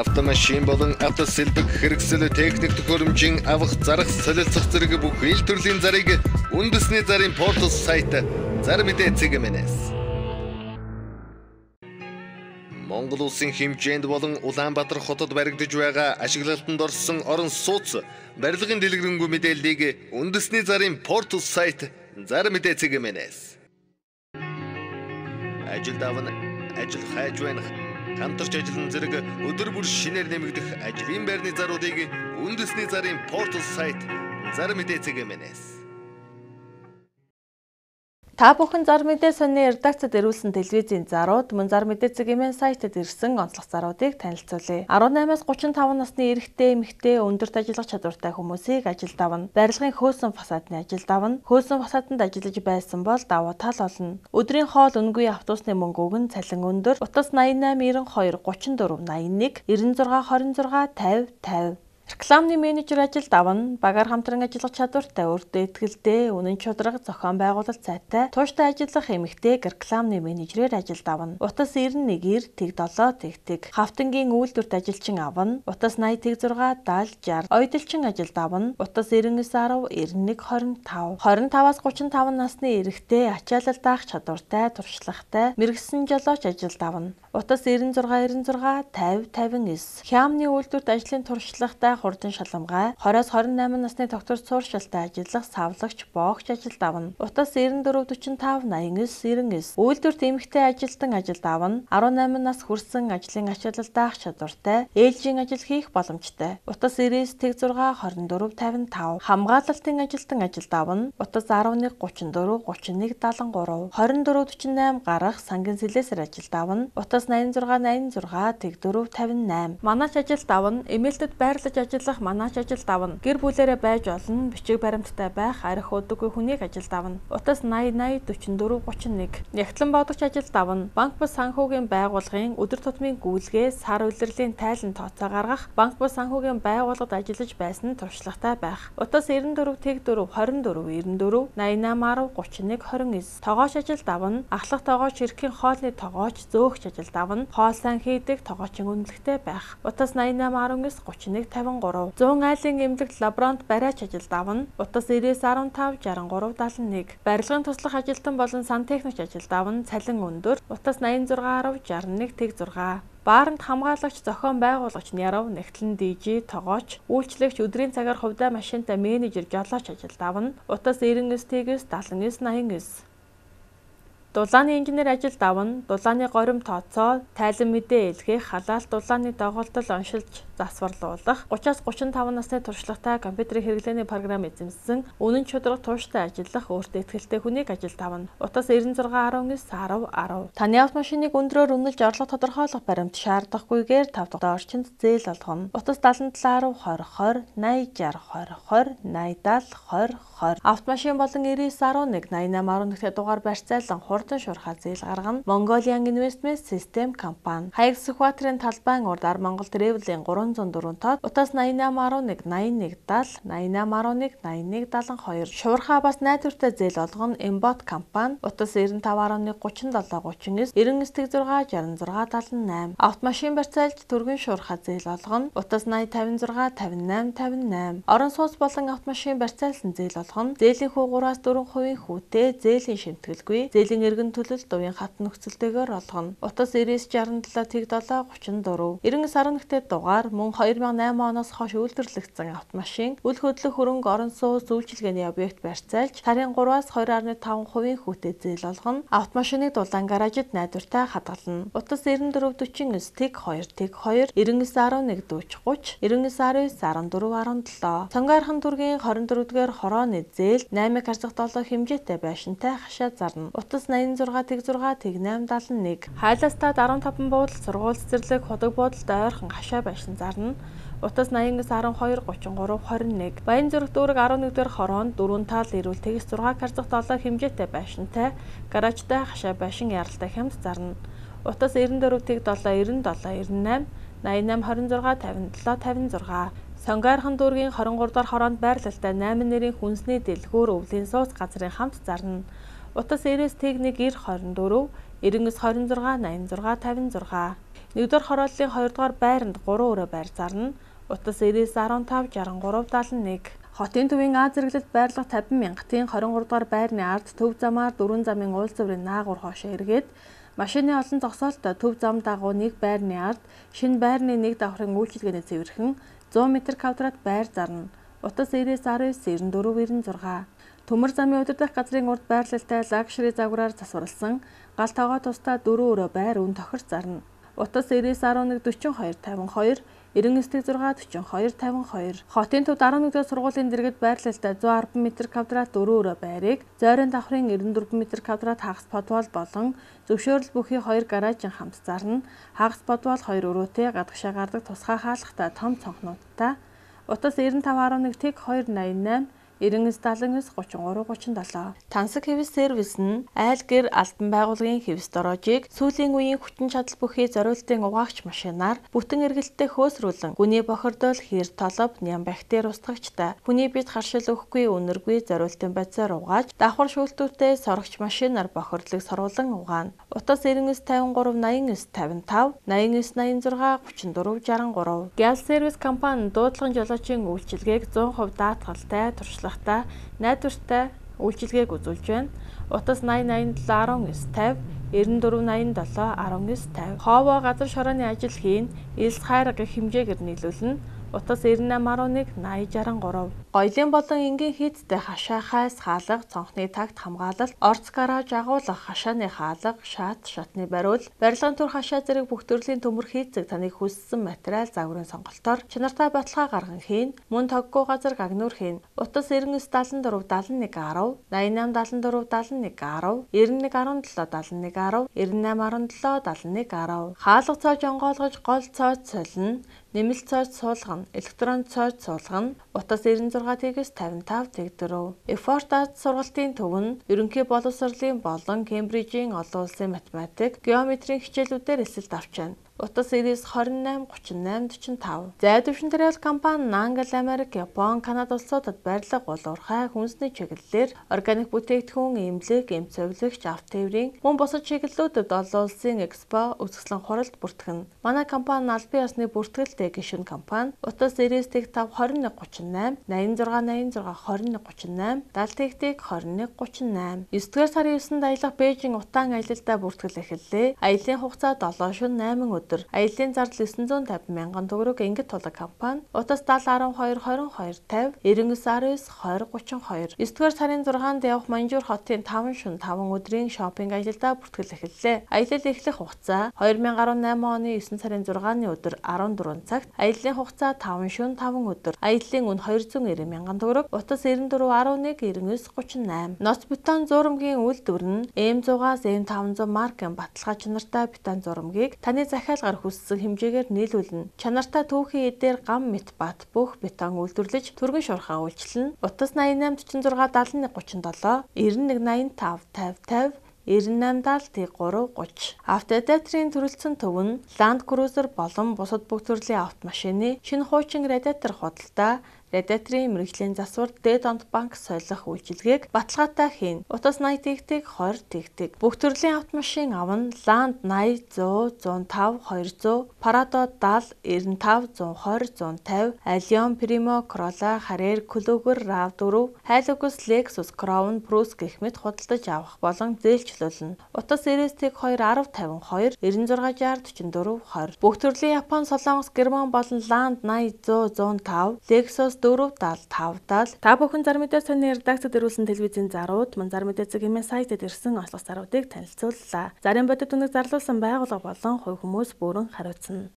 Автомашин болон автосэлбэг хэрэгсэл техник төхөөрөмжийн авах зарах солилцох зэрэг бүх ил төрлийн зарыг үндэсний зарын портал сайт Зар мэдээ цэгмэнэс. Монгол улсын хэмжээнд болон Улаанбаатар хотод баригдаж байгаа ашиглалтанд орсон орон сууц барилгын дэлгэрэнгүй мэдээллийг үндэсний зарын портал сайт Зар мэдээ цэгмэнэс. Ажил давна, ажил хайж байна. Хамтарч ажиллан зэрэг өдөр бүр шинээр нэмэгдэх ажлын байрны заруудыг үндэсний зарын портал сайт Зар мэдээ цэгмэнэс. Та бүхэн Зар мэдээ сонины редакцид ирүүлсэн телевизийн зарууд мөн Зар мэдээ цэгмэн сайтад ирсэн онцлог заруудыг танилцуулъя. 18-аас 35 насны эрэгтэй, эмэгтэй, өндөрт ажиллах чадвартай хүмүүсийг ажилд авна. Барилгын хөөсөн фасадны ажилд авна. Хөөсөн фасаданд ажиллаж байсан бол давуу тал олно. Өдрийн хоол үнэгүй автобусны мөнгө өгн цалин өндөр. Утас 88 92 34 81 96 26 50 50. Рекламны менежер ажилд авна. Багаар хамтран ажиллах чадвартай, өөртөө итгэлтэй, үнэн чудраг, зохион байгуулалт сайтай, тууштай ажиллах эмэгтэй рекламны менежерээр ажилд авна. Утас 91 тэг 7 тэг. Хавтангийн үйлдвэрт ажилчин авна. Утас 80 6 70 60. Ойдолчин ажилд авна. Утас 99 10 91 25. 25-аас 35 насны эрэгтэй, ачаалал даах чадвартай, туршлагатай, мэргэсэн жолооч ажилд авна. Утас 96 96 50 59. Хямны үйлдвэрт ажлын туршлагатай, хурдан шалгамгай, 20-аас 28 насны доктор сууршилтай ажиллах савлагч, боогч ажилд авна. Утас 94 45 89 99. Үйлдвэрт эмэгтэй ажилтан ажилд авна. 18 нас хүрсэн ажлын ачаалал даах чадвартай, ээлжийн ажил хийх боломжтой. Утас 99 6 24 55. Хамгаалалтын ажилтан ажилд авна. Утас 11 34 31 73. 24 48 гарах сангийн сэлээсээр ажилд авна. Утас 86 86 4 58. Манаач ажилд авна. Эмээлтэд байрлаж ажиллах манаач ажилд авна. Гэр бүлээрээ байж олон, бичиг баримттай байх, арх удаггүй хүнийг ажилд авна. Утас 80 80 44 31. Нягтлан бодогч ажилд авна. Банк бус санхүүгийн байгууллагын өдөр тутмын гүйлгээ, сар улирлын тайлан тооцоо гаргах, банк бус санхүүгийн байгууллагад ажиллаж байсан туршлагатай байх. Утас 94 тэг 4 24 94 88 10 31 29. Тогооч ажилд авна. Ахлах тогооч, эрхийн хоолны тогооч, зөөгч ажилд авна. Хоол сайн хийдэг, тогоочийн үнэлэхтэй байх. Утас 88 19 31 53. 100 айлын эмнэлэгт лаборант бариач ажилд авна. Утас 90 15 63 71. Барилгын туслах ажилтан болон сантехникч ажилд авна. Цалин өндөр. Утас 86 10 61 тэг 6. Бааранд хамгаалагч, зохион байгуулагч, нярав, нэгтлэн DJ, тогооч, үйлчлэгч, өдрийн цагаар хувьдаа машинтай менежер, жолооч ажилд авна. Утас 99 тэгс 79 89. Дулааны инженер ажилд авна. Дулааны горим тооцоо, тайлан мэдээ илгээх, халаалт дулааны доголдол оншилж засварлуулах, 30-аас 35 насны туршлагатай компьютерийн хэрэглээний програм эзэмсэн, үнэн чудраг тууштай ажиллах, өөртөө итгэлтэй хүнийг ажилд авна. Утас 96 19 10 10. Таны автомашиныг өндрөөр үнэлж орлого тодорхойлох баримт шаардахгүйгээр 5 дахь орчинд зээл олгоно. Утас 77 10 20 20 80 60 20 70 20 20. Автомашин болон 99 11 88 11 дугаар барьцаалан хурдан шуурхай зээл гаргана. Mongolian Investment System компани. Хаяг Сүхбаатарын талбайн урд Монгол Travel-ийн 304 тод. Утас 88 11 81 70 88 11 81 72. Шуурхай бас найдвартай зээл олгоно. Embot компани. Утас 95 11 37 39 99 66 66 78. Автомашин барьцаалж түргэн шуурхай зээл олгоно. Утас 80 56 58 58. Орон сууц болон автомашин барьцаалсан зээл олгоно. Зээлийн хүү 3-аас 4% хүүтэй, зээлийн шимтгэлгүй, зээлийн эргэн төлөлт хувийн хат нөхцөлтэйгээр олгоно. Утас 99 67 тэг 7 34. 9911-т дугаар мөн 2008 оноос хойш үйлдвэрлэгдсэн автомашин, үл хөдлөх хөрөнгө, орон сууц, үйлчилгээний объект барьцаалж сарын 3-аас 2.5% хүүтэй зээл олгоно. Автомашиныг дулаан гаражид найдвартай хадгална. Утас 94 49 тэг 2 тэг 2 99 11 40 30 99 19 14 17. Цонгойрхон дүргийн 24-р хорооны зээл 8 харцах 7 хэмжээтэй байшинтай хашаа зарна. Утас 86 тэг 6 тэг 8 71. Хайластад 15 буудал, сургууль цэцэрлэг, худаг буудалд ойрхон хашаа байшин зарна. Утас 89 12 33 21. Баян зүрх дүүрэг 11-р хороонд 4 тал ирүүл тэгс 6 харцах 7 хэмжээтэй байшинтай гаражтай хашаа байшин яралтай хямд зарна. Утас 94 тэг 7 97 98 88 26 57 56. Сонгойрхон дүүргийн 23 дахь хороонд байрлалтай 8 нэрийн хүнсний дэлгүүр өвлийн сууц газрын хамт зарна. Утас 90 тэг 1 24 99 26 86 56. 1-р хорооллын 2-р байранд 3 өрөө байр зарна. Утас 9915 63 71. Хотын төвийн А зэрэглэлд байрлах 50 мянгатын 23-р байрны ард төв замаар 4 замын уулзаврын наагур хоошоо эргээд машины олон зогсоолтой төв зам дагуу нэг байрны ард шинэ байрны нэг давхрын үйлчилгээний цэвэрхэн 100 м2 байр зарна. Утас 9919 94 96. Төмөр замын удирдах газрын урд байрлалтай лагшри загвараар засварласан гал тоогоо тусдаа 4 өрөө байр өн тохирч зарна. Утас 9911 42 52 99.6 42 52. Хотын төвд 11-р сургуулийн дэргэд байрлалтай 110 м2 4 өрөө байрыг зойрын давхрын 94 м2 хагас подвал болон зөвшөөрөл бүхий 2 гаражийн хамт зарна. Хагас подвал 2 өрөөтэй гадагшаа гардаг тусгай хаалгатай том цонхнуудтай. Утас 9511 тэг 288 9979 33 37. Тансаг хэвс сервис нь айл гэр албан байгууллагын хэвс дороожийг сүүлийн үеийн хүчин чадал бүхий зориултын угаагч машинаар бүтэн эргэлттэй хөөсрүүлэн хүний бохирдол, хэр толб, ням бактери устгагчтай хүний бид харшил өгөхгүй үнэргүй зориултын байцаар угааж давхар шүүлтүүтэй сорогч машинаар бохирдлыг сорволон угаана. Утас 9953 8955 8986 34 63. Газ сервис компани дуудлагын жолоочийн үйлчилгээг 100% даатгалтай туршлага найдвартай үйлчилгээг үзүүлж байна. Утас 8087 1950 9487 1950. Хоовоо газар шорооны ажил хийн, элс хайр гэх хэмжээгээр нийлүүлнэ. Утас 9811 8063. Гоёлын болон энгийн хийцтэй хашаа хайс хаалга, цонхны тагт хамгаалалт, орц гараж агуулгах, хашааны хаалга, шатны бариул, барилгын түр хашаа зэрэг бүх төрлийн төмөр хийцэг таныг хүссэн материал загварын сонголтоор чанартай баталгаа гарган хийн, мөн тоггүй газар гагнуур хийн. Утас 9974 71 10 8874 71 10 9117 71 10 9817 71 10. Хаалга цоож онгойлгож гол цоож солино. Нэмэлт цоож суулгана, электрон цоож суулгана. Утас 96-55 4. Effort сургалтын төв нь ерөнхий боловсролын болон Кембрижийн олон улсын математик, геометрийн хичээлүүдээр эсэлт авч байна. Утас 98 38 45. Зай дэвшинтерэл компани Англи, Америк, Япон, Канада улсуудад байрлах бол урхай хүнсний чиглэлээр органик бүтээгдэхүүн, эмнэлэг, эм цовлогч, автоэврийн мөн бусад чиглэлүүдэд олон улсын экспо, үзэсгэлэн хуралд бүртгэн. Манай компани албан ёсны бүртгэлтэй гишүүн компани. Утас 99-5 21 38 86 86 21 38 70-г 21 38. 9-р сарын 9-нд аялах Бээжин утаан аялалдаа бүртгэл эхэллээ. Аяллаа хугацаа 7 шөнө 8 өдөр. Аяллаа зардал 950 мянган төгрөг Ангид тулаг компани. Утас 70 12 22 50 99 19 20 32. 9-р сарын 6-нд явах Манжуур хотын 5 шөнө 5 өдрийн шопинг аялалдаа бүртгэл эхэллээ. Аялал эхлэх хугацаа 2018 оны 9 сарын 6-ны өдөр 14 цагт. Аяллаа хугацаа 5 шөнө 5 өдөр. Аяллаа үн 290 мянган төгрөг. Утас 94 11 99 38. Ноц бетон зуурамгийн үйлдвэр нь M100-аас M500 маркын баталгаа чанартай бетон зуурамгийг таны захиалгаар хүссэн хэмжээгээр нийлүүлнэ. Чанартай түүхийн эдээр гам мэт бат бүх бетон үйлдвэрлэж түргэн шуурхаа үйлчилнэ. Утас 88 46 71 37 91 85 50 9870 330. Автодатрийн төрөлцсөн төв нь Land Cruiser болон бусад бүх төрлийн автомашины шинэ хуучин радиатор худалдаа, радиаторын мэргэжлийн засвар дээд онт банк солих үйлчилгээг баталгаатай хийн. Утас 80-г 20-г. Бүх төрлийн автомашин авна. Land 80 100 105 200, Parado 70 95 120 150, Allion, Primo, Corolla, Harrier, Kluger, RAV4, Hilux, Lexus, Crown, Prius гэх мэт худалдаж авах болон зээлчлүүлнэ. Утас 90-г 2 10 52 96 60 44 20. Бүх төрлийн Япон, Солонгос, Герман болон Land 80 100 105, Lexus 475-70. Та бүхэн зар мэдээ сонины редакцид ирүүлсэн телевизийн зарууд, мөн зар мэдээ цэг хэмээн сайтад ирсэн онцлог заруудыг танилцууллаа. Зарын бодит үнэг зарлуулсан байгууллага болон хувь хүмүүс бүрэн хариуцна.